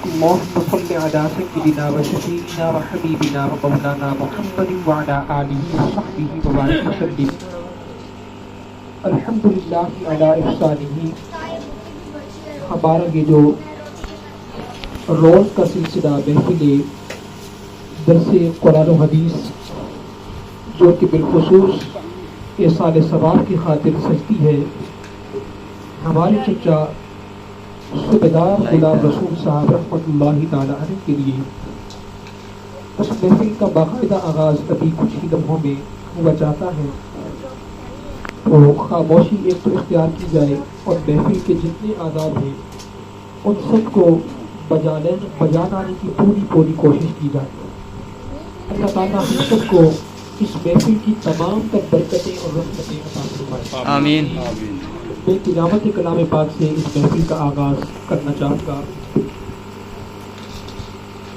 اللهم صل على سيدنا وشفيعنا وحبيبنا ومولانا محمد وعلى آله وصحبه وبارك وسلم. الحمد للہ علی احسانہ. ہمارا یہ جو روز کا سلسلہ محفل درس قرآن و حدیث جو کہ بالخصوص ایصال ثواب کی خاطر سجتی ہے، ہمارے چچا صوبیدار غلام رسول صاحب رحمۃ اللہ تعالی علیہ کے لیے اس محفل کا باقاعدہ آغاز ابھی کچھ ہی لمحوں میں ہوا چاہتا ہے، تو خاموشی ایک تو اختیار کی جائے اور محفل کے جتنے آداب ہیں ان سب کو بجا لانے کی پوری کوشش کی جائے. اللہ تعالیٰ ہم سب کو اس محفل کی تمام تر برکتیں اور رحمتیں عطا فرمائے. آمین. میں تلاوت کلام پاک سے اس محفل کا آغاز کرنا چاہوں گا.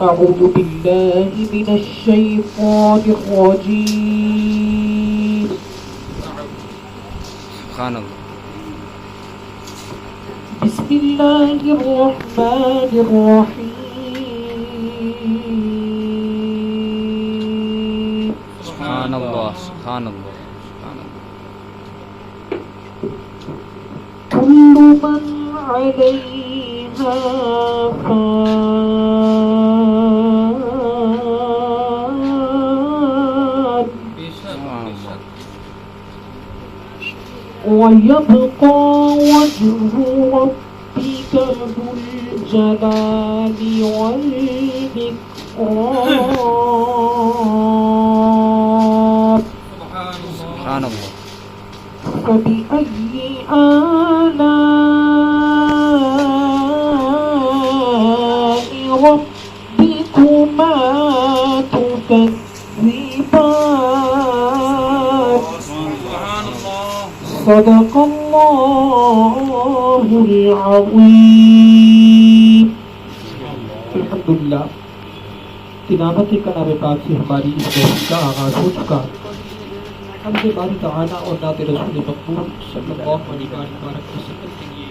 اعوذ باللہ من الشیطان الرجیم. سبحان اللہ. بسم اللہ الرحمن الرحیم. سبحان اللہ. سبحان اللہ. كل من عليها فان ويبقى وجه ربك ذو الجلال والإكرام. سبحان اللہ. فبأي آلاء ربكما تكذبان. صدق اللہ العظیم. الحمدللہ تلاوت کلام پاک سے ہماری اس محفل کا آغاز ہو چکا. حمد باری تعالیٰ اور نعت رسول مقبول صلی اللہ علیہ وسلم کے لیے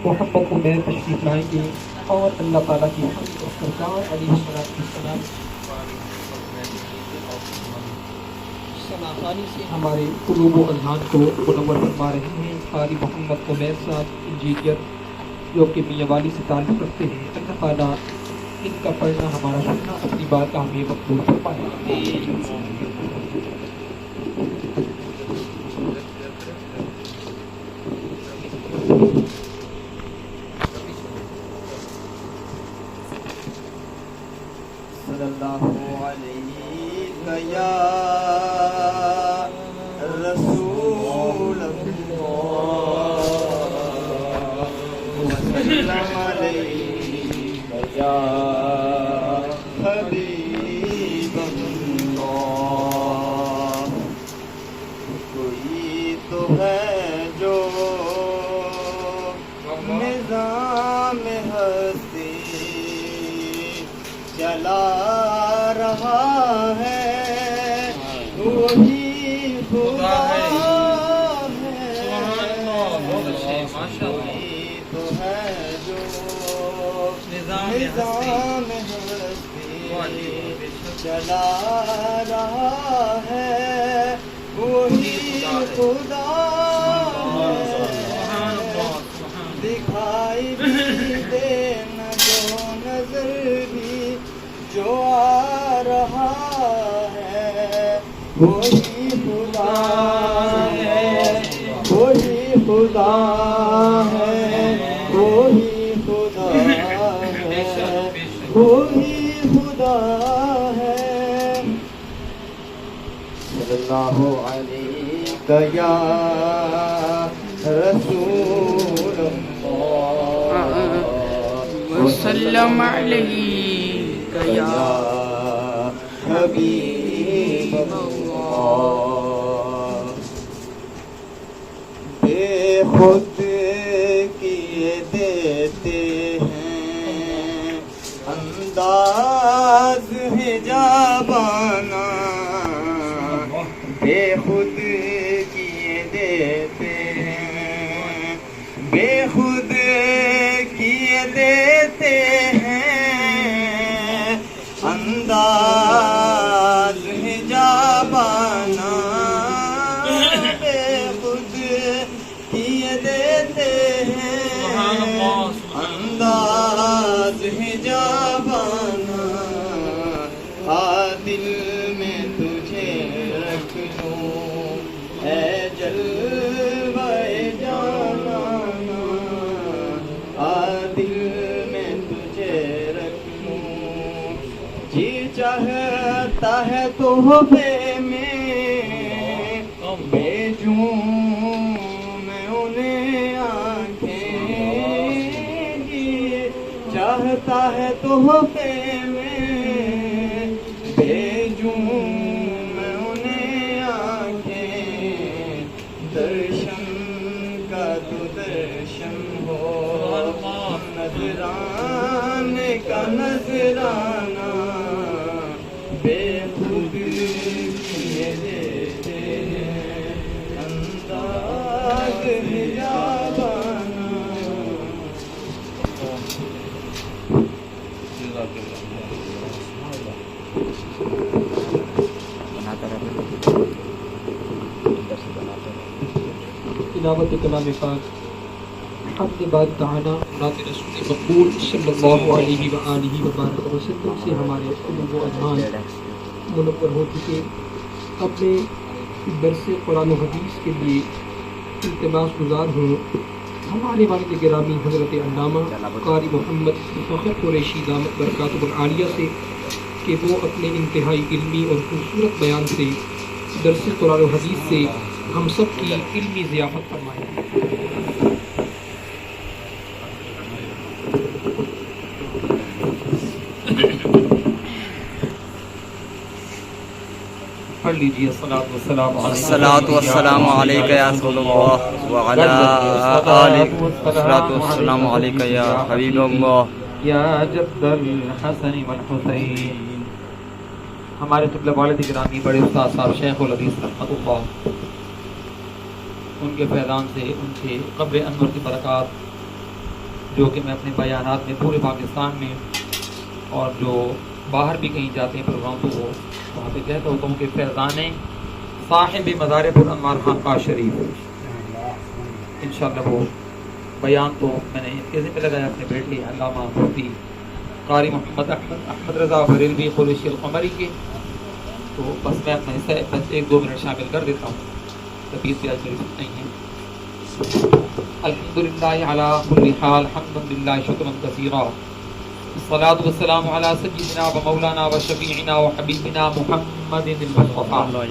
محمد عمیر تشریف لائیں گے اور اللہ تعالیٰ کی حمد اور سرکار علیہ السلام سماخانی سے ہمارے قلوب و اذہان کو منور فرما رہے ہیں. قاری محمد عمیر صاحب انجینئر جو کہ میاں والی سے تعلق رکھتے ہیں، اللہ تعالیٰ ان کا پڑھنا ہمارا سننا اپنی بات کا ہمیں مقبول فرمائے. صلی اللہ علیہ یا رسول اللہ وسلم علیہ یا حبیب اللہ. کوئی تو ہے جو نظام ہستی چلا رہا ہے، وہی خدا ہے. کوئی تو ہے جو نظام ہستی چلا رہا ہے، وہی خدا ہے. دکھائی بھی دے نہ جو نظر بھی جو آ رہا ہے، وہی خدا ہے. وہی خدا ہے. وہی خدا ہے. وہی خدا ہے. صلی اللہ علیہ یا رسول اللہ وسلم علیک یا حبیب اللہ. بے خود کیے دیتے ہیں انداز حجابانہ، بے خود کیے دیتے ہیں، بے تحفے میں بھیجوں میں انہیں آنکھیں، چاہتا ہے تحفے میں بھیجوں میں انہیں آنکھیں، درشن کا تو درشن ہو، نذرانے کا نذرانہ، بے خود کیے دیتے ہیں انداز حجابانہ۔ تلاوت کلام پاک حمد باری تعالیٰ نعت رسول مقبول صلی اللہ علیہ وآلہ وبارک وسلم سے ہمارے قلوب و اذہان منور ہو چکے۔ اپنے درس قرآن و حدیث کے لیے التماس گزار ہوں ہمارے والد گرامی حضرت علامہ قاری محمد فخر قریشی دامت برکاتہ العالیہ سے کہ وہ اپنے انتہائی علمی اور خوبصورت بیان سے درس قرآن و حدیث سے ہم سب کی علمی ضیافت فرمائیں۔ پڑھ لیجیے الصلاۃ والسلام علیک یا رسول اللہ وعلی آلک، الصلاۃ والسلام علیک یا حبیب اللہ یا جد الحسن والحسین۔ ہمارے قبلہ والد گرامی بڑے استاد صاحب شیخ الحدیث رحمۃ اللہ، ان کے فیضان سے، ان کے قبر انور کی برکات جو کہ میں اپنے بیانات میں پورے پاکستان میں اور جو باہر بھی کہیں جاتے ہیں پروگرام تو وہ وہاں پہ کہتا ہوتا ہوں کہ فیضان صاحب مزار پر انوار خانقاہ شریف، انشاءاللہ وہ بیان تو میں نے اس کے ذمہ لگایا اپنے بیٹے علامہ مفتی قاری محمد احمد رضا بریلوی قریشی القمری کے، تو بس میں اپنا حصہ بس 1-2 منٹ شامل کر دیتا ہوں، طبیعت بھی آج میری نہیں ہے۔ الحمدللہ علی کل حال، حمدا للہ شکرا کثیرا، الصلاۃ والسلام علی سیدنا و مولانا و شفیعنا و حبیبنا محمد المصطفی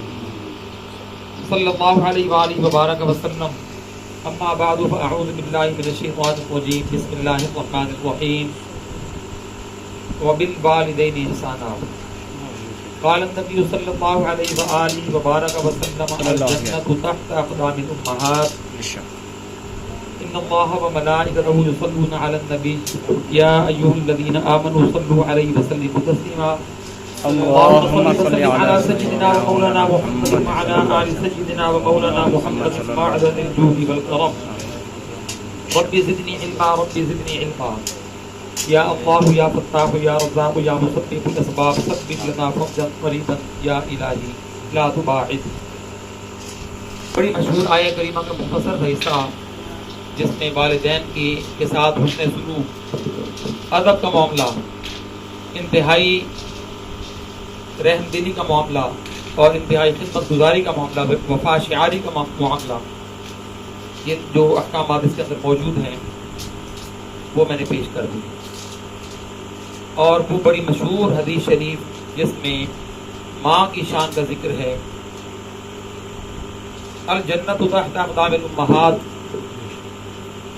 صلی اللہ علیہ وآلہ وبارک وسلم، اما بعد فاعوذ باللہ من الشیطان الرجیم، بسم اللہ الرحمن الرحیم، وبالوالدین احسانا، قال النبی صلی اللہ علیہ وآلہ وبارک وسلم، الجنۃ تحت اقدام الامہات، ان اللہ وملائکتہ یصلون علی النبی یا ایھا الذین آمنوا صلوا علیہ وسلموا تسلیما، اللهم صل علی سیدنا و مولانا محمد وعلی آل سیدنا و مولانا محمد معدن الجود والکرم، رب زدنی علما رب زدنی علما، یا اللہ یا فتاح یا رزاق یا مسبب الاسباب، ثبت لنا فرجا قریبا یا الہی لا تباعد۔ بڑی مشہور آیہ کریمہ کا مختصر حصہ جس میں والدین کے ساتھ حسن سلوک، ادب کا معاملہ، انتہائی رحم دلی کا معاملہ اور انتہائی خدمت گزاری کا معاملہ، وفا شعاری کا معاملہ، یہ جو احکامات اس کے اندر موجود ہیں وہ میں نے پیش کر دی، اور وہ بڑی مشہور حدیث شریف جس میں ماں کی شان کا ذکر ہے، الجنت تحت اقدام الامہات۔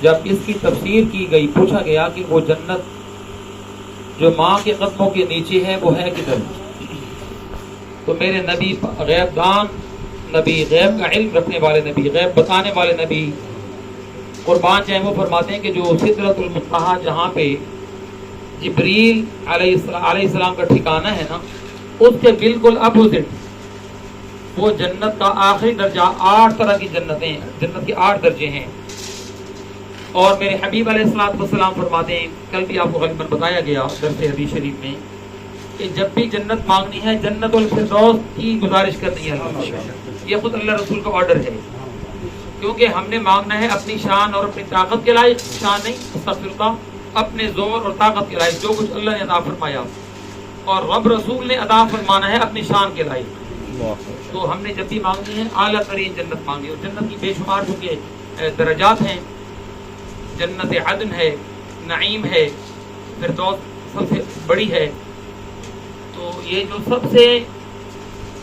جب اس کی تفسیر کی گئی، پوچھا گیا کہ وہ جنت جو ماں کے قدموں کے نیچے ہے وہ ہے کدھر؟ تو میرے نبی غیب دان نبی، غیب کا علم رکھنے والے نبی، غیب بتانے والے نبی قربان جائیں، وہ فرماتے ہیں کہ جو سدرۃ المنتہا جہاں پہ جبریل علیہ السلام کا ٹھکانہ ہے نا، اس کے بالکل اپوزٹ وہ جنت کا آخری درجہ، 8 طرح کی جنتیں، جنت کے 8 درجے ہیں، اور میرے حبیب علیہ السلام فرماتے ہیں، کل بھی آپ کو غالباً بتایا گیا درس حدیث شریف میں، کہ جب بھی جنت مانگنی ہے جنت الفردوس کی گزارش کرنی ہے، یہ خود اللہ رسول کا آرڈر ہے، کیونکہ ہم نے مانگنا ہے اپنی شان اور اپنی طاقت کے لائق، شان نہیں استغفر اللہ، اپنے زور اور طاقت کے لائق جو کچھ اللہ نے عطا فرمایا، اور رب رسول نے عطا فرمانا ہے اپنی شان کے لائق۔ تو ہم نے جب بھی مانگنی ہے اعلیٰ ترین جنت مانگی، اور جنت کی بے شمار جو کہ درجات ہیں، جنت عدن ہے، نعیم ہے، فردوس سب سے بڑی ہے، تو یہ جو سب سے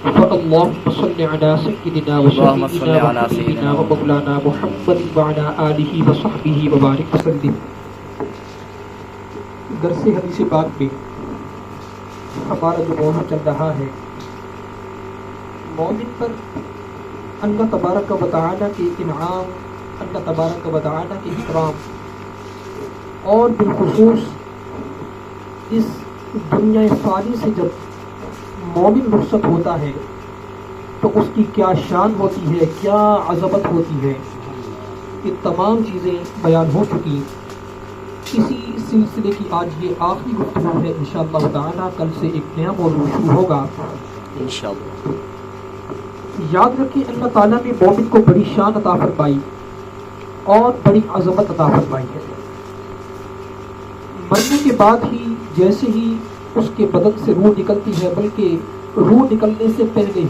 فاللهم صل على سيدنا اللهم صل وسيدنا على وحبيبنا سيدنا ومولانا محمد وعلى آلہ وصحبہ وبارک وسلم۔ درس حدیث پاک میں ہمارا جو موضوع چل رہا ہے، مومن پر اللہ تبارک و تعالیٰ کے انعام، اللہ تبارک و تعالیٰ کے اکرام، اور بالخصوص اس دنیا فانی سے جب مومن رخصت ہوتا ہے تو اس کی کیا شان ہوتی ہے، کیا عظمت ہوتی ہے، یہ تمام چیزیں بیان ہو چکی۔ اسی سلسلے کی آج یہ آخری گفتگو ہے انشاءاللہ تعالیٰ۔ کل سے ایک نیا موضوع شروع ہوگا انشاءاللہ۔ یاد رکھیں اللہ تعالیٰ نے مومن کو بڑی شان عطا فرمائی اور بڑی عظمت عطا فرمائی ہے۔ مرنے کے بعد ہی جیسے ہی اس کے بدن سے روح نکلتی ہے، بلکہ روح نکلنے سے پہلے ہی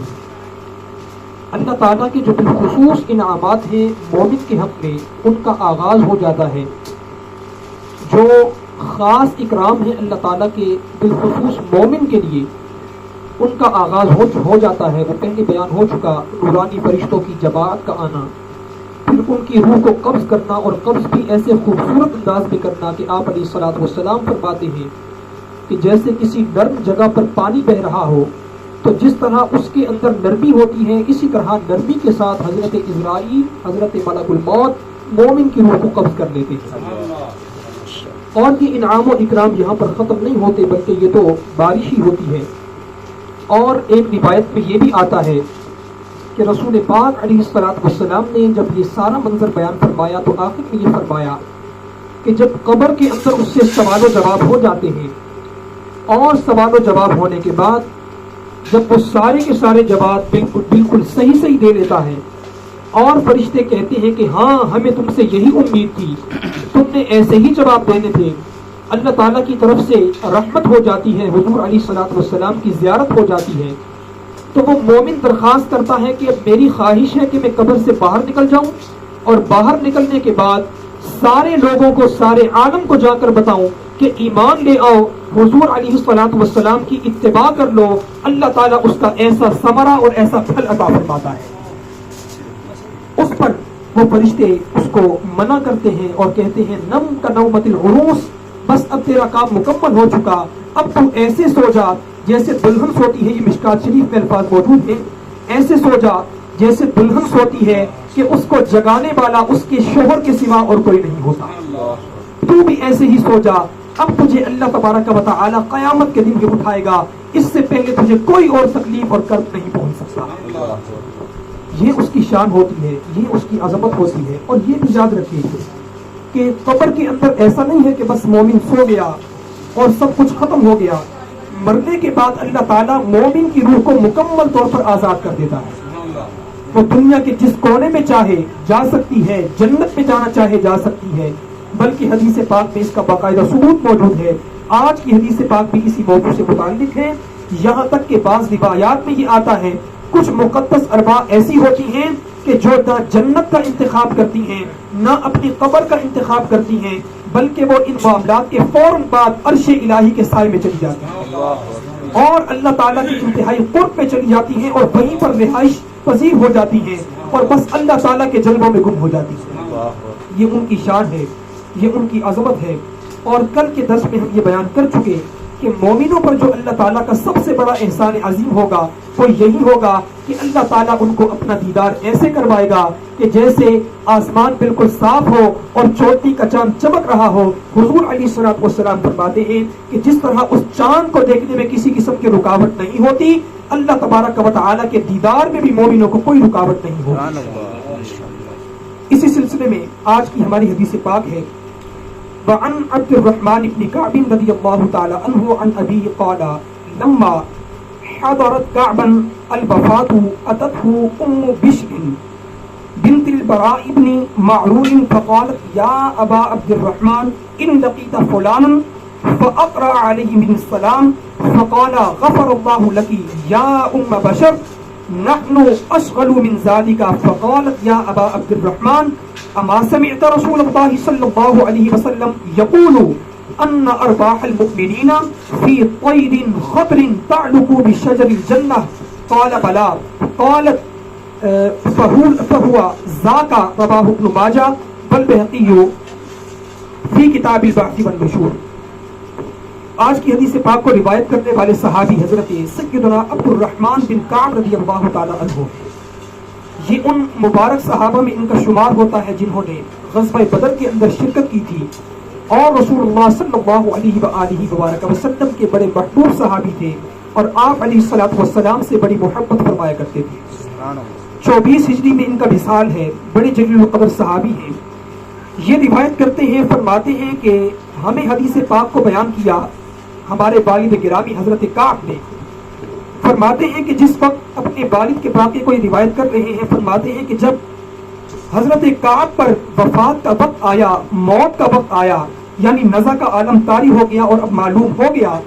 اللہ تعالیٰ کے جو بالخصوص انعامات ہیں مومن کے حق میں، ان کا آغاز ہو جاتا ہے۔ جو خاص اکرام ہیں اللہ تعالیٰ کے بالخصوص مومن کے لیے، ان کا آغاز ہو جاتا ہے۔ وہ پہلے بیان ہو چکا، نورانی فرشتوں کی جماعت کا آنا، پھر ان کی روح کو قبض کرنا، اور قبض بھی ایسے خوبصورت انداز میں کرنا کہ آپ علیہ الصلوۃ والسلام فرماتے ہیں کہ جیسے کسی نرم جگہ پر پانی بہ رہا ہو تو جس طرح اس کے اندر نرمی ہوتی ہے، اسی طرح نرمی کے ساتھ حضرت عزرائیل، حضرت ملک الموت مومن کی روح کو قبض کر لیتے ہیں۔ اور یہ انعام و اکرام یہاں پر ختم نہیں ہوتے، بلکہ یہ تو بارش ہی ہوتی ہے۔ اور ایک روایت میں یہ بھی آتا ہے کہ رسول پاک علیہ الصلوۃ والسلام نے جب یہ سارا منظر بیان فرمایا تو آخر میں یہ فرمایا کہ جب قبر کے اندر اس سے سوال و جواب ہو جاتے ہیں، اور سوال و جواب ہونے کے بعد جب وہ سارے کے سارے جواب بالکل صحیح دے لیتا ہے، اور فرشتے کہتے ہیں کہ ہاں ہمیں تم سے یہی امید تھی، تم نے ایسے ہی جواب دینے تھے، اللہ تعالیٰ کی طرف سے رحمت ہو جاتی ہے، حضور علیہ الصلوۃ والسلام کی زیارت ہو جاتی ہے، تو وہ مومن درخواست کرتا ہے کہ اب میری خواہش ہے کہ میں قبر سے باہر نکل جاؤں، اور باہر نکلنے کے بعد سارے لوگوں کو، سارے عالم کو جا کر بتاؤں کہ ایمان لے آؤ، حضور علیہ الصلوۃ والسلام کی اتباع کر لو، اللہ تعالیٰ اس کا ایسا ثمرہ اور ایسا پھل عطا فرماتا ہے۔ اس پر وہ فرشتے اس کو منع کرتے ہیں اور کہتے ہیں نم کا نومت العروس، بس اب تیرا کام مکمل ہو چکا، اب تو ایسے سو جا جیسے دلہن سوتی ہے۔ یہ مشکات شریف میں الفاظ موجود ہیں، ایسے سو جا جیسے دلہن سوتی ہے کہ اس کو جگانے والا اس کے شوہر کے سوا اور کوئی نہیں ہوتا، تو بھی ایسے ہی سو جا، اب تجھے اللہ تبارک و تعالی قیامت کے دن بھی اٹھائے گا، اس سے پہلے تجھے کوئی اور تکلیف اور کرب نہیں پہنچ سکتا۔ یہ اس کی شان ہوتی ہے، یہ اس کی عظمت ہوتی ہے۔ اور یہ بھی یاد رکھیے کہ قبر کے اندر ایسا نہیں ہے کہ بس مومن سو گیا اور سب کچھ ختم ہو گیا۔ مرنے کے بعد اللہ تعالیٰ مومن کی روح کو مکمل طور پر آزاد کر دیتا ہے۔ وہ دنیا کے جس کونے میں چاہے جا سکتی ہے، جنت میں جانا چاہے جا سکتی ہے، بلکہ حدیث پاک میں اس کا باقاعدہ ثبوت موجود ہے۔ آج کی حدیث پاک بھی اسی موضوع سے متعلق ہے، یہاں تک کہ بعض روایات میں یہ آتا ہے کچھ مقدس ارواح ایسی ہوتی ہیں کہ جو نہ جنت کا انتخاب کرتی ہیں، نہ اپنی قبر کا انتخاب کرتی ہیں، بلکہ وہ ان معاملات کے فوراً بعد عرش الہی کے سائے میں چلی جاتی ہیں اور اللہ تعالیٰ کی انتہائی قرب میں چلی جاتی ہیں، اور وہیں پر رہائش پذیر ہو جاتی ہیں، اور بس اللہ تعالیٰ کے جلووں میں گم ہو جاتی ہیں۔ یہ ان کی شان ہے، یہ ان کی عظمت ہے۔ اور کل کے درس میں ہم یہ بیان کر چکے کہ مومنوں پر جو اللہ تعالیٰ کا سب سے بڑا احسان عظیم ہوگا وہ یہی ہوگا کہ اللہ تعالیٰ ان کو اپنا دیدار ایسے کروائے گا کہ جیسے آسمان بالکل صاف ہو اور چوٹی کا چاند چمک رہا ہو۔ حضور علیہ الصلوۃ والسلام فرماتے ہیں کہ جس طرح اس چاند کو دیکھنے میں کسی قسم کی رکاوٹ نہیں ہوتی، اللہ تبارک و تعالیٰ کے دیدار میں بھی مومنوں کو کوئی رکاوٹ نہیں ہوتی۔ اسی سلسلے میں آج کی ہماری حدیث پاک ہے وعن عبد الرحمن بن كعب رضی اللہ تعالی عنہ عن ابيه قال لما حضرت كعبا الوفاة أتته أم بشر بنت البراء بن معرور فقالت يا أبا عبد الرحمن إن لقيت فلانا فأقرأ عليه من السلام فقال غفر الله لك يا أم بشر نحن أشغل من ذلك فقالت يا أبا عبد الرحمن أما سمعت رسول الله صلى الله عليه وسلم يقول أن أرواح المؤمنين في طير خضر تعلق بشجر الجنة قال بلا قالت فهو ذاك رواه ابن ماجہ والبیہقی فی کتاب البعث والنشور. آج کی حدیث پاک کو روایت کرنے والے صحابی حضرت سیدنا عبد الرحمن بن کعب رضی اللہ تعالی عنہ. یہ ان مبارک صحابہ میں ان کا شمار ہوتا ہے جنہوں نے غزوہ بدر کے اندر شرکت کی تھی اور رسول اللہ صلی اللہ علیہ وآلہ وبارک وسلم کے بڑے محبوب صحابی تھے اور آپ علیہ الصلوۃ والسلام سے بڑی محبت فرمایا کرتے تھے. 24 ہجری میں ان کا وصال ہے. بڑے جلیل القدر صحابی ہیں. یہ روایت کرتے ہیں، فرماتے ہیں کہ ہمیں حدیث پاک کو بیان کیا ہمارے والد گرامی حضرت کعب نے. فرماتے ہیں کہ جس وقت اپنے والد کے واقعے کو یہ روایت کر رہے ہیں، فرماتے ہیں کہ جب حضرت کعب پر وفات کا وقت آیا، موت کا وقت آیا، یعنی نزع کا عالم طاری ہو گیا اور اب معلوم ہو گیا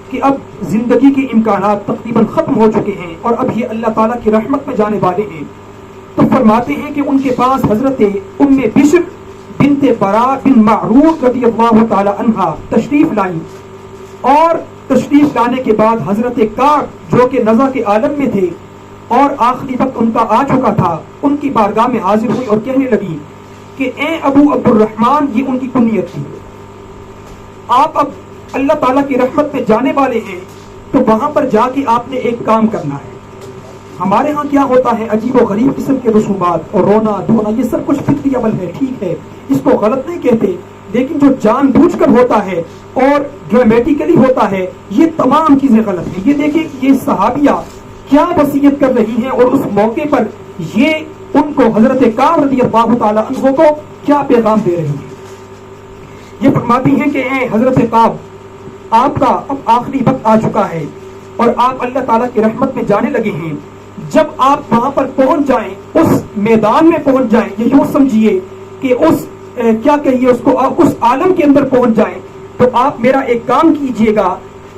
کہ اب زندگی کے امکانات تقریباً ختم ہو چکے ہیں اور اب یہ اللہ تعالیٰ کی رحمت میں جانے والے ہیں، تو فرماتے ہیں کہ ان کے پاس حضرت ام بشر بنت براء بن معروف رضی اللہ تعالی عنہا تشریف لائیں اور تشریف لانے کے بعد حضرت کعب جو کہ نزع کے عالم میں تھے اور آخری وقت ان کا آ چکا تھا، ان کی بارگاہ میں حاضر ہوئی اور کہنے لگی کہ اے ابو عبد الرحمن، یہ ان کی کنیت تھی، آپ اب اللہ تعالیٰ کی رحمت میں جانے والے ہیں تو وہاں پر جا کے آپ نے ایک کام کرنا ہے. ہمارے ہاں کیا ہوتا ہے، عجیب و غریب قسم کے رسومات اور رونا دھونا، یہ سب کچھ فطری عمل ہے، ٹھیک ہے، اس کو غلط نہیں کہتے، لیکن جو جان بوجھ کر ہوتا ہے اور ڈرامیٹیکلی ہوتا ہے، یہ تمام چیزیں غلط ہیں. یہ دیکھیں کہ یہ صحابیہ کیا وصیت کر رہی ہیں اور اس موقع پر یہ ان کو حضرت کعب رضی اللہ تعالی عنہ کو کیا پیغام دے رہی ہیں. یہ فرماتی ہیں کہ اے حضرت کعب، آپ کا اب آخری وقت آ چکا ہے اور آپ اللہ تعالیٰ کی رحمت میں جانے لگے ہیں. جب آپ وہاں پر پہنچ جائیں، اس میدان میں پہنچ جائیں، یہ یوں سمجھیے کہ اس کیا کہیے اس کو، اس عالم کے اندر پہنچ جائیں، تو آپ میرا ایک کام کیجئے گا،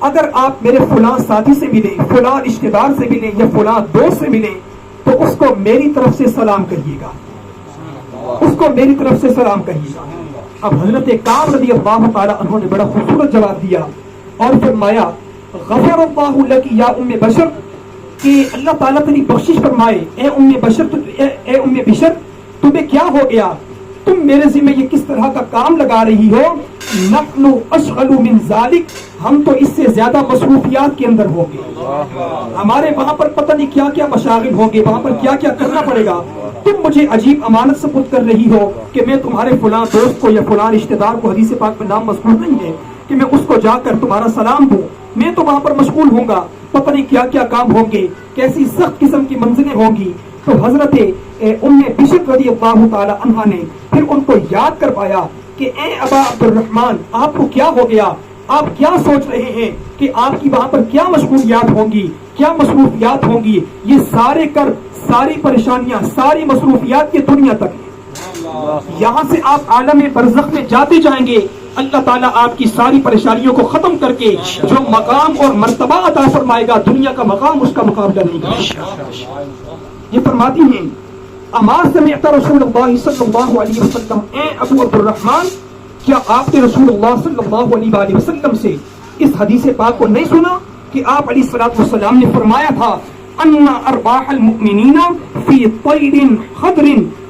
اگر آپ میرے فلاں ساتھی سے ملیں، فلاں رشتہ دار سے ملیں یا فلاں دوست سے ملیں تو اس کو میری طرف سے سلام کہیے گا، اس کو میری طرف سے سلام کہیے گا. اب حضرت کعب رضی اللہ تعالی عنہ نے بڑا خوبصورت جواب دیا اور فرمایا غفر اللہ لک یا ام بشر، کہ اللہ تعالیٰ تیری بخشش فرمائے اے ام بشر، تمہیں کیا ہو گیا، تم میرے ذمہ یہ کس طرح کا کام لگا رہی ہو. نحن اشغل من ذالک، ہم تو اس سے زیادہ مصروفیات کے اندر ہوں گے، ہمارے وہاں پر پتہ نہیں کیا کیا مشاغل ہوں گے، وہاں پر کیا کیا کرنا پڑے گا. تم مجھے عجیب امانت سپرد کر رہی ہو کہ میں تمہارے فلاں دوست کو یا فلاں رشتہ دار کو، حدیث پاک میں نام مذکور نہیں ہے، کہ میں اس کو جا کر تمہارا سلام دوں. میں تو وہاں پر مشغول ہوں گا، پتہ نہیں کیا کیا کام ہوں گے، کیسی سخت قسم کی منزلیں ہوں گی. تو حضرت ام بشر رضی اللہ تعالی عنہا نے پھر ان کو یاد کر پایا کہ اے ابا عبد الرحمن، آپ کو کیا ہو گیا، آپ کیا سوچ رہے ہیں کہ آپ کی وہاں پر کیا مشغولیات ہوں گی، کیا مصروفیات ہوں گی. یہ سارے کر، ساری پریشانیاں، ساری مصروفیات کی دنیا تک ہیں. یہاں سے آپ عالم برزخ میں جاتے جائیں گے، اللہ تعالیٰ آپ کی ساری پریشانیوں کو ختم کر کے جو مقام اور مرتبہ عطا فرمائے گا، دنیا کا مقام اس کا مقابلہ نہیں کرے گا. یہ فرماتی ہیں اما سمعت رسول اللہ صلی اللہ علیہ وسلم، اے ابو عبد الرحمن، کیا آپ نے رسول اللہ صلی اللہ علیہ وآلہ وسلم سے اس حدیث پاک کو نہیں سنا کہ آپ علیہ الصلوۃ والسلام نے فرمایا تھا ان ارواح المؤمنین فی طیر خضر،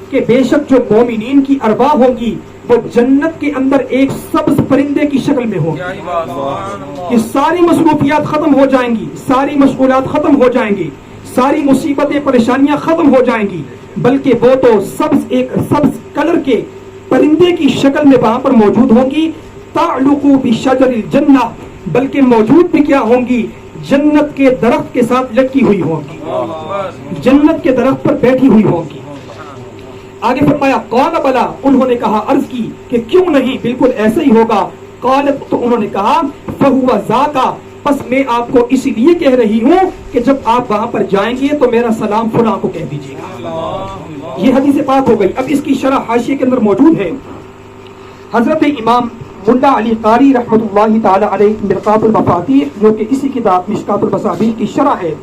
کہ بے شک جو مومنین کی ارواح ہوں گی وہ جنت کے اندر ایک سبز پرندے کی شکل میں ہوں گی. یہ ساری مصروفیات ختم ہو جائیں گی، ساری مشغولات ختم ہو جائیں گی، ساری مصیبتیں پریشانیاں ختم ہو جائیں گی، بلکہ وہ تو ایک سبز کلر کے پرندے کی شکل میں وہاں پر موجود ہوں گی. تعلق بشجر الجنہ، بلکہ موجود بھی کیا ہوں گی، جنت کے درخت کے ساتھ لٹکی ہوئی ہوں گی، جنت کے درخت پر بیٹھی ہوئی ہوں گی. آگے فرمایا قال بلا، انہوں نے کہا، عرض کی کہ کیوں نہیں، بالکل ایسا ہی ہوگا. قالت، تو انہوں نے کہا فہو ذاکا، بس میں آپ کو اس لیے کہہ رہی ہوں کہ جب آپ وہاں پر جائیں گے تو میرا سلام فلاں کو کہہ دیجیے گا. یہ حدیث پاک ہو گئی. اب اس کی شرح حاشیے کے اندر موجود ہے. حضرت امام ملا علی قاری رحمۃ اللہ تعالی علیہ مرقات المفاتیح، جو کہ اسی کتاب مشکات المصابیح کی شرح ہے،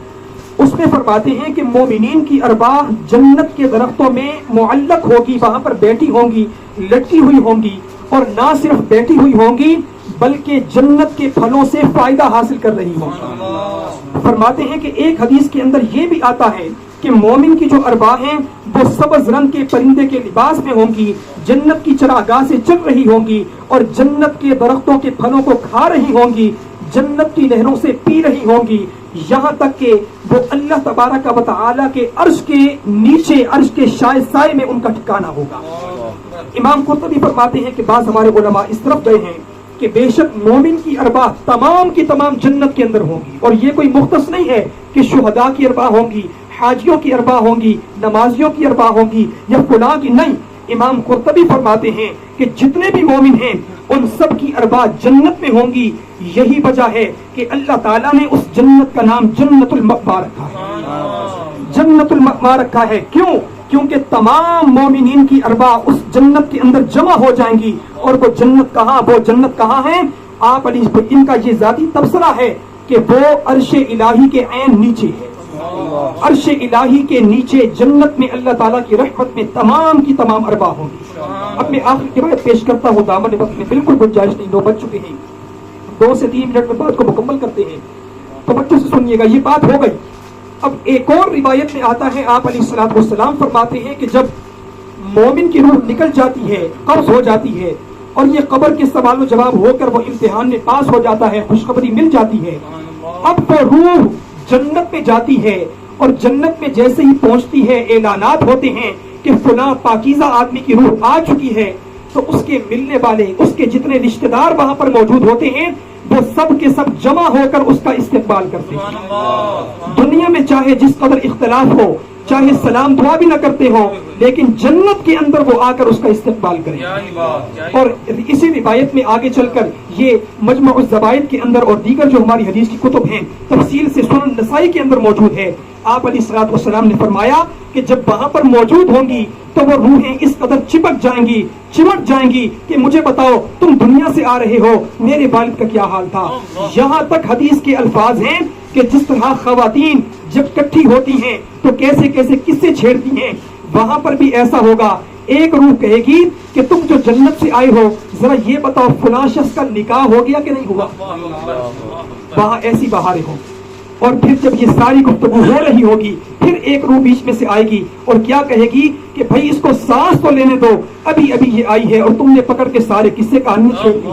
اس میں فرماتے ہیں کہ مومنین کی ارواح جنت کے درختوں میں معلق ہوگی، وہاں پر بیٹھی ہوں گی، لٹکی ہوئی ہوں گی، اور نہ صرف بیٹھی ہوئی ہوں گی بلکہ جنت کے پھلوں سے فائدہ حاصل کر رہی ہوں۔ فرماتے ہیں کہ ایک حدیث کے اندر یہ بھی آتا ہے کہ مومن کی جو ارواح ہیں وہ سبز رنگ کے پرندے کے لباس میں ہوں گی، جنت کی چراگاہ سے چل رہی ہوں گی اور جنت کے درختوں کے پھلوں کو کھا رہی ہوں گی، جنت کی نہروں سے پی رہی ہوں گی، یہاں تک کہ وہ اللہ تبارک و تعالی کے عرش کے نیچے، عرش کے سائے میں ان کا ٹھکانہ ہوگا۔ امام قرطبی فرماتے ہیں کہ بعض ہمارے علماء اس طرف گئے ہیں کہ بے شک مومن کی ارواح تمام کی تمام جنت کے اندر ہوں گی، اور یہ کوئی مختص نہیں ہے کہ شہداء کی ارواح ہوں گی، حاجیوں کی ارواح ہوں گی، نمازیوں کی ارواح ہوں گی یا فلاں کی، نہیں۔ امام قرطبی فرماتے ہیں کہ جتنے بھی مومن ہیں ان سب کی ارواح جنت میں ہوں گی۔ یہی وجہ ہے کہ اللہ تعالیٰ نے اس جنت کا نام جنت المأویٰ رکھا ہے، جنت المأویٰ رکھا ہے۔ کیوں؟ کیونکہ تمام مومنین کی ارواح اس جنت کے اندر جمع ہو جائیں گی، اور وہ جنت کہاں ہے؟ آپ علی ان کا یہ ذاتی تبصرہ ہے کہ وہ عرش الہی کے عین نیچے ہے، عرش الہی کے نیچے جنت میں اللہ تعالیٰ کی رحمت میں تمام کی تمام ارواح ہوں گی۔ اب میں آخری روایت پیش کرتا ہوں، دامن وقت میں بالکل گنجائش نہیں، 9 بج چکے ہیں، 2 سے 3 منٹ میں بات کو مکمل کرتے ہیں، تو بچے سے سنیے گا، یہ بات ہو گئی۔ اب ایک اور روایت میں آتا ہے، آپ علیہ الصلوۃ والسلام فرماتے ہیں کہ جب مومن کی روح نکل جاتی ہے، قبض ہو جاتی ہے، اور یہ قبر کے سوال و جواب ہو کر وہ امتحان میں پاس ہو جاتا ہے، خوشخبری مل جاتی ہے، اب وہ روح جنت میں جاتی ہے، اور جنت میں جیسے ہی پہنچتی ہے اعلانات ہوتے ہیں کہ فلاں پاکیزہ آدمی کی روح آ چکی ہے، تو اس کے ملنے والے، اس کے جتنے رشتہ دار وہاں پر موجود ہوتے ہیں وہ سب کے سب جمع ہو کر اس کا استقبال کرتے ہیں۔ دنیا میں چاہے جس قدر اختلاف ہو، چاہے سلام دعا بھی نہ کرتے ہو، لیکن جنت کے اندر وہ آ کر اس کا استقبال کریں۔ اور اسی روایت میں آگے چل کر یہ مجمع الزوائد کے اندر اور دیگر جو ہماری حدیث کی کتب ہیں تفصیل سے سنن نسائی کے اندر موجود ہے، آپ علیہ الصلوۃ والسلام نے فرمایا کہ جب وہاں پر موجود ہوں گی تو وہ روحیں اس قدر چپک جائیں گی، چمٹ جائیں گی کہ مجھے بتاؤ تم دنیا سے آ رہے ہو، میرے والد کا کیا حال تھا۔ یہاں تک حدیث کے الفاظ ہیں کہ جس طرح خواتین جب کٹھی ہوتی ہیں تو کیسے کیسے قصے چھیڑتی ہیں، وہاں پر بھی ایسا ہوگا۔ ایک روح کہے گی کہ تم جو جنت سے آئے ہو ذرا یہ بتاؤ فلاں شخص کا نکاح ہو گیا کہ نہیں ہوا۔ وہاں ایسی بہاریں ہوں، اور پھر جب یہ ساری گفتگو ہو رہی ہوگی پھر ایک روح بیچ میں سے آئے گی اور کیا کہے گی کہ بھائی اس کو سانس تو لینے دو، ابھی ابھی یہ آئی ہے اور تم نے پکڑ کے سارے قصے کہانی چھیڑ دی۔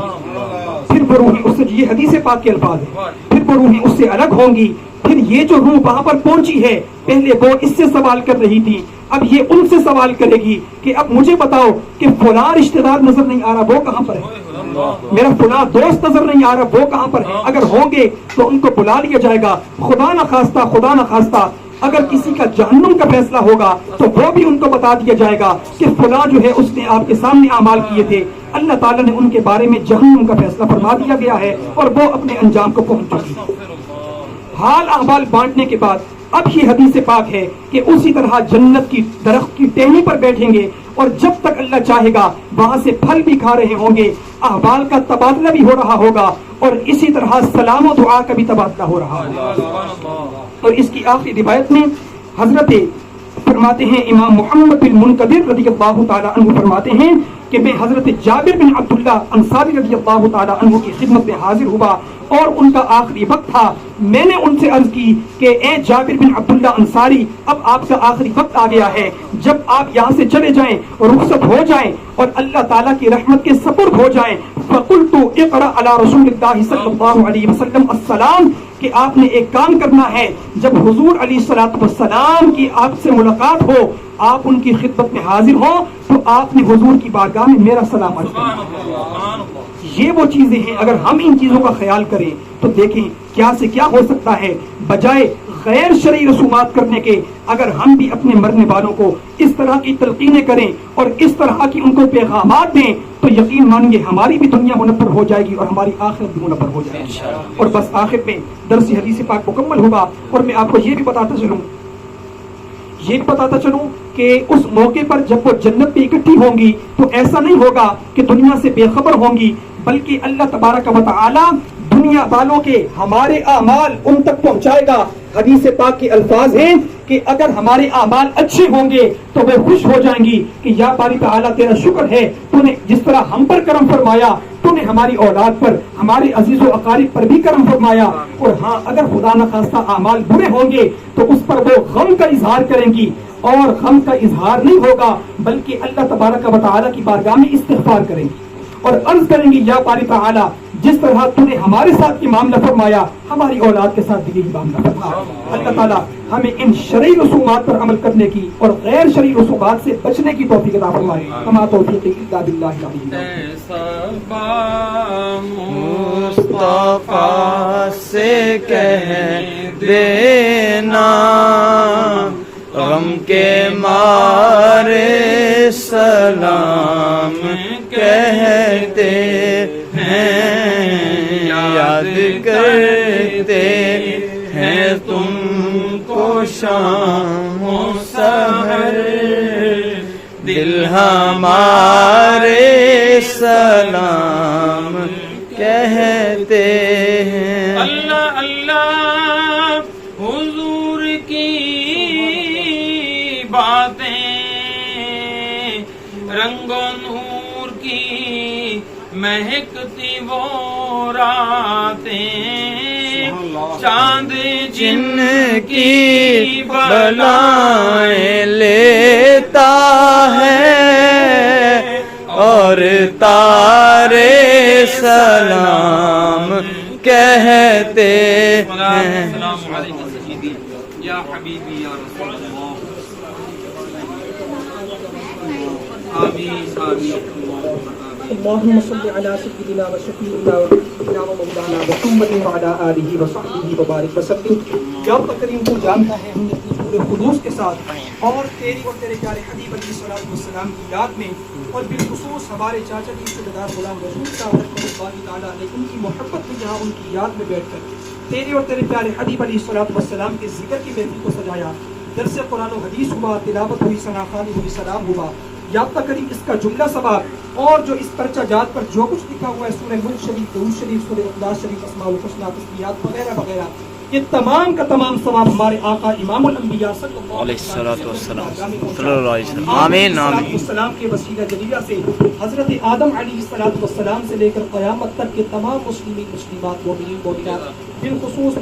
پھر وہ روحیں اس سے، یہ حدیث پاک کے الفاظ ہیں، پھر وہ روحیں اس سے الگ ہوں گی۔ پھر یہ جو روح وہاں پر پہنچی ہے، پہلے وہ اس سے سوال کر رہی تھی، اب یہ ان سے سوال کرے گی کہ اب مجھے بتاؤ کہ فلاں رشتہ دار نظر نہیں آ رہا، وہ کہاں پر ہے، میرا فلاں دوست نظر نہیں آ رہا، وہ کہاں پر ہے۔ اگر ہوں گے تو ان کو بلا لیا جائے گا، خدا نہ خواستہ اگر کسی کا جہنم کا فیصلہ ہوگا تو وہ بھی ان کو بتا دیا جائے گا کہ فلاں جو ہے اس نے آپ کے سامنے اعمال کیے تھے، اللہ تعالیٰ نے ان کے بارے میں جہنم کا فیصلہ فرما دیا گیا ہے اور وہ اپنے انجام کو پہنچ چکی۔ حال احوال بانٹنے کے بعد اب یہ حدیث پاک ہے کہ اسی طرح جنت کی درخت کی ٹہنی پر بیٹھیں گے، اور جب تک اللہ چاہے گا وہاں سے پھل بھی کھا رہے ہوں گے، احوال کا تبادلہ بھی ہو رہا ہوگا، اور اسی طرح سلام و دعا کا بھی تبادلہ ہو رہا ہوگا۔ اور اس کی آخری روایت میں حضرت فرماتے ہیں امام محمد بن منکدر رضی اللہ تعالیٰ عنہ فرماتے ہیں کہ میں حضرت جابر بن عبداللہ انصاری رضی اللہ تعالیٰ عنہ کی خدمت میں حاضر ہوا اور ان کا آخری وقت تھا۔ میں نے ان سے عرض کی کہ اے جابر بن عبداللہ انصاری، اب آپ کا آخری وقت آ گیا ہے، جب آپ یہاں سے چلے جائیں اور رخصت ہو جائیں اور اللہ تعالیٰ کی رحمت کے سپرد ہو جائیں، فقلت اقرأ علی رسول اللہ صلی اللہ علیہ وسلم السلام، کہ آپ نے ایک کام کرنا ہے، جب حضور علیہ الصلوۃ والسلام کی آپ سے ملاقات ہو، آپ ان کی خدمت میں حاضر ہوں، تو آپ نے حضور کی بارگاہ میں میرا سلام عرض کرنا۔ یہ وہ چیزیں ہیں، اگر ہم ان چیزوں کا خیال کریں تو دیکھیں کیا سے کیا ہو سکتا ہے، بجائے غیر شرعی رسومات کرنے کے اگر ہم بھی اپنے مرنے والوں کو اس طرح کی تلقینیں کریں اور اس طرح کی ان کو پیغامات دیں تو یقین مانیے ہماری بھی دنیا منور ہو جائے گی اور ہماری آخرت بھی منور ہو جائے گی۔ اور بس آخر میں درس حدیث پاک مکمل ہوگا، اور میں آپ کو یہ بھی بتاتا چلوں کہ اس موقع پر جب وہ جنت میں اکٹھی ہوں گی تو ایسا نہیں ہوگا کہ دنیا سے بے خبر ہوں گی، بلکہ اللہ تبارک و تعالی دنیا والوں کے ہمارے اعمال ان تک پہنچائے گا. حدیث پاک کے الفاظ ہیں کہ اگر ہمارے اعمال اچھے ہوں گے تو وہ خوش ہو جائیں گی کہ یا باری تعالیٰ تیرا شکر ہے, تو نے جس طرح ہم پر کرم فرمایا تو نے ہماری اولاد پر, ہمارے عزیز و اقارب پر بھی کرم فرمایا. اور ہاں اگر خدا نخواستہ اعمال برے ہوں گے تو اس پر وہ غم کا اظہار کریں گی, اور غم کا اظہار نہیں ہوگا بلکہ اللہ تبارک و تعالیٰ کی بارگاہ میں استغفار کریں گی اور عرض کریں گی یا باری تعالیٰ جس طرح تو نے ہمارے ساتھ یہ معاملہ فرمایا ہماری اولاد کے ساتھ بھی یہی معاملہ فرما. اللہ تعالیٰ ہمیں ان شرعی رسومات پر عمل کرنے کی اور غیر شرعی رسومات سے بچنے کی توفیق عطا فرمائے. ہما توفیق الا باللہ العلی. مصطفیٰ سے کہہ دینا غم کے مارے سلام کہتے ہیں, یاد کرتے ہیں تم کو شام و سحر, دل ہمارے سلام کہتے ہیں. اللہ اللہ حضور کی باتیں رنگ و نور کی مہکتی وہ راتیں, چاند جن کی بلائیں لیتا ہے اور تارے سلام کہتے ہیں. السلام علیکم سیدی یا حبیبی یا رسول اللہ. آمین آمین. اللهم صل على سيدنا وشفيعنا ونبينا ومولانا محمد وعلى آله وصحبه وبارك وسلم. یا اللہ کریم تو جانتا ہے ہم نے پورے خلوص کے ساتھ اور تیری اور تیرے پیارے حبیب علیہ الصلوۃ والسلام کی یاد میں اور بالخصوص ہمارے چاچا جی سردار غلام رسول صاحب رحمۃ اللہ تعالیٰ علیہ ان کی محبت میں جہاں ان کی یاد میں بیٹھ کر تیرے اور تیرے پیارے حبیب علیہ الصلوۃ والسلام کے ذکر کی محفل کو سجایا, درس قرآن و حدیث ہوا, تلاوت ہوئی, ثنا خوانی ہوئی, سلام ہوا. یا اللہ کریم اس کا جملہ ثواب اور جو اس پرچہ جات پر جو کچھ لکھا ہوا ہے سورہ ملک شریف, درود شریف, سورہ اخلاص شریف, اسماء الحسنی, تسبیحات وغیرہ وغیرہ, یہ تمام کا تمام ثواب ہمارے آقا امام الانبیاء صلی اللہ علیہ وسلم. آمین آمین. السلام کے وسیلہ جلیلہ سے حضرت آدم علیہ السلام سے لے کر قیامت تک کے تمام مسلمین مسلمات مومنین مومنات بالخصوص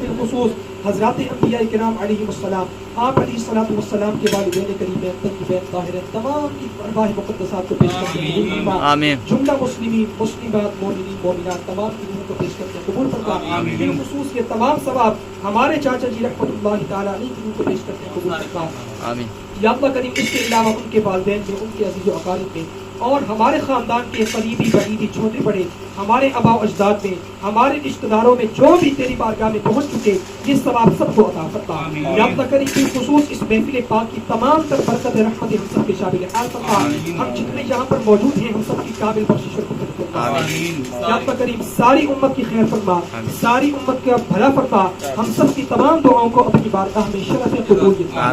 حضرات انبیاء کرام علیہ السلام, آپ علیہ السلام کے والدین کریمین طیبین طاہرین تمام کی ارواح مقدسات کو پیش کرتے ہیں. آمین. جملہ مسلمین مسلمات مومنین مومنات تمام کی روح کو پیش کرتے ہیں, قبول فرما. بالخصوص یہ تمام ثواب ہمارے چاچا جی رحمۃ اللہ تعالیٰ علیہ کی روح کو پیش کرتے ہیں, قبول فرما. آمین. یا اللہ کریم اس کے علاوہ ان کے والدین میں, ان کے عزیز و اقارب میں اور ہمارے خاندان کے قریبی بعیدی چھوٹے بڑے ہمارے آباء و اجداد میں ہمارے رشتہ داروں میں جو بھی تیری بارگاہ میں پہنچ چکے یہ ثواب سب کو عطا فرما. یا اللہ کریم بالخصوص اس محفل پاک کی تمام تر برکت رحمت ہم سب کے شامل حال فرما. ہم جتنے یہاں پر موجود ہیں ہم سب کی کامل بخشش اور قدرت فرما. یا اللہ کریم ساری امت کی خیر فرما, ساری امت کا بھلا فرما, ہم سب کی تمام دعاؤں کو اپنی بارگاہ میں شرف قبول فرما.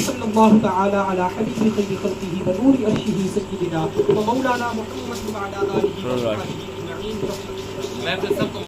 صلی اللہ تعالی علی حبیب خیر خلقہ و نور عرشہ سیدنا ومولانا محمد وعلی آلہ وصحبہ اجمعین.